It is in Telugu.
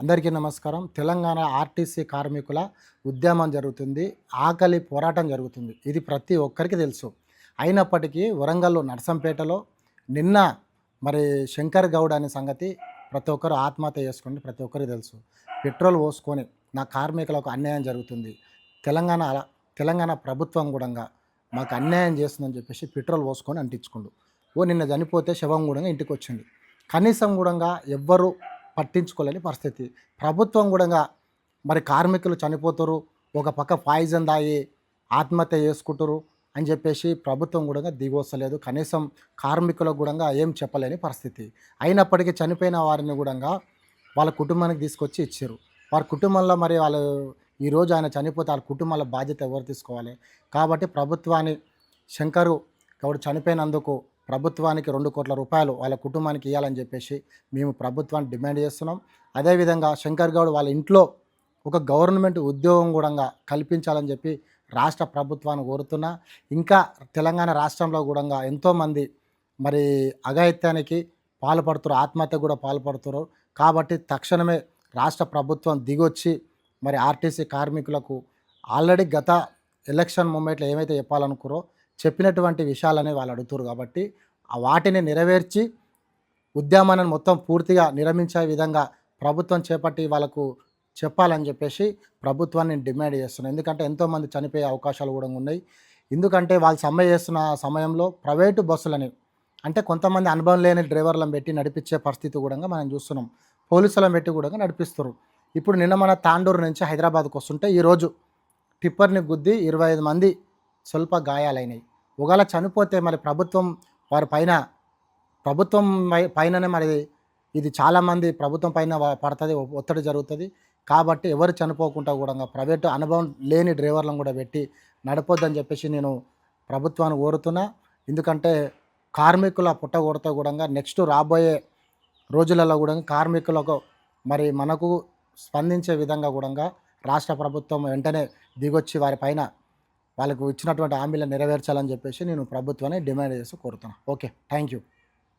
అందరికీ నమస్కారం. తెలంగాణ ఆర్టీసీ కార్మికుల ఉద్యమం జరుగుతుంది. ఆకలి పోరాటం జరుగుతుంది. ఇది ప్రతి ఒక్కరికి తెలుసు. అయినప్పటికీ వరంగల్‌లో నర్సంపేటలో నిన్న మరి శంకర్ గౌడ్ అనే సంగతి ప్రతి ఒక్కరు ఆత్మహత్య చేసుకుంది ప్రతి ఒక్కరికి తెలుసు. పెట్రోల్ పోసుకొని నా కార్మికులకు అన్యాయం జరుగుతుంది. తెలంగాణ తెలంగాణ ప్రభుత్వం గూడంగా మాకు అన్యాయం చేస్తుందని చెప్పేసి పెట్రోల్ పోసుకొని అంటించుకుండు. నిన్న చనిపోతే శవం గూడంగా ఇంటికొచ్చింది. కనీసం గూడంగా ఎవ్వరు పట్టించుకోలేని పరిస్థితి. ప్రభుత్వం గూడంగా మరి కార్మికులు చనిపోతురు, ఒక పక్క పాయిజన్ తాగి ఆత్మహత్య చేసుకుంటురు అని చెప్పేసి ప్రభుత్వం గూడంగా దిగొస్తలేదు. కనీసం కార్మికులకు గూడంగా ఏం చెప్పలేని పరిస్థితి. అయినప్పటికీ చనిపోయిన వారిని గూడంగా వాళ్ళ కుటుంబానికి తీసుకొచ్చి ఇచ్చిర్రు. వారి కుటుంబంలో మరి వాళ్ళు ఈరోజు ఆయన చనిపోతే వాళ్ళ కుటుంబాల బాధ్యత ఎవరు తీసుకోవాలి? కాబట్టి ప్రభుత్వాన్ని శంకరు గౌడ్ చనిపోయినందుకు ప్రభుత్వానికి 2 కోట్ల రూపాయలు వాళ్ళ కుటుంబానికి ఇవ్వాలని చెప్పేసి మేము ప్రభుత్వాన్ని డిమాండ్ చేస్తున్నాం. అదేవిధంగా శంకర్ గౌడ్ వాళ్ళ ఇంట్లో ఒక గవర్నమెంట్ ఉద్యోగం కూడా కల్పించాలని చెప్పి రాష్ట్ర ప్రభుత్వాన్ని కోరుతున్నా. ఇంకా తెలంగాణ రాష్ట్రంలో కూడా ఎంతోమంది మరి అఘాయిత్యానికి పాల్పడుతున్నారు, ఆత్మహత్య కూడా పాల్పడుతున్నారు. కాబట్టి తక్షణమే రాష్ట్ర ప్రభుత్వం దిగొచ్చి మరి ఆర్టీసీ కార్మికులకు ఆల్రెడీ గత ఎలక్షన్ మూమెంట్లో ఏమైతే చెప్పాలనుకురో చెప్పినటువంటి విషయాలనే వాళ్ళు అడుగుతారు. కాబట్టి వాటిని నెరవేర్చి ఉద్యమాన్ని మొత్తం పూర్తిగా నిరమించే విధంగా ప్రభుత్వం చేపట్టి వాళ్ళకు చెప్పాలని చెప్పేసి ప్రభుత్వాన్ని డిమాండ్ చేస్తున్నాను. ఎందుకంటే ఎంతోమంది చనిపోయే అవకాశాలు కూడా ఉన్నాయి. ఎందుకంటే వాళ్ళు సమ్మె చేస్తున్న సమయంలో ప్రైవేటు బస్సులని అంటే కొంతమంది అనుభవం లేని డ్రైవర్లను పెట్టి నడిపించే పరిస్థితి కూడా మనం చూస్తున్నాం. పోలీసులను పెట్టి కూడా నడిపిస్తారు. ఇప్పుడు నిన్న మన తాండూరు నుంచి హైదరాబాద్కు వస్తుంటే ఈరోజు టిప్పర్ని గుద్ది 25 మంది స్వల్ప గాయాలైనవి. ఒకవేళ చనిపోతే మరి ప్రభుత్వం వారి పైననే మరి ఇది చాలామంది ప్రభుత్వం పైన పడుతుంది, ఒత్తిడి జరుగుతుంది. కాబట్టి ఎవరు చనిపోకుండా కూడా ప్రైవేటు అనుభవం లేని డ్రైవర్లను కూడా పెట్టి నడపొద్దని చెప్పేసి నేను ప్రభుత్వాన్ని కోరుతున్నా. ఎందుకంటే కార్మికుల పుట్టగొడత కూడా నెక్స్ట్ రాబోయే రోజులలో కూడా కార్మికులకు మరి మనకు స్పందించే విధంగా కూడా రాష్ట్ర ప్రభుత్వం వెంటనే దిగొచ్చి వారి పైన వాళ్ళకు ఇచ్చినటువంటి హామీలను నెరవేర్చాలని చెప్పేసి నేను ప్రభుత్వాన్ని డిమాండ్ చేసి కోరుతున్నాను. Okay, thank you.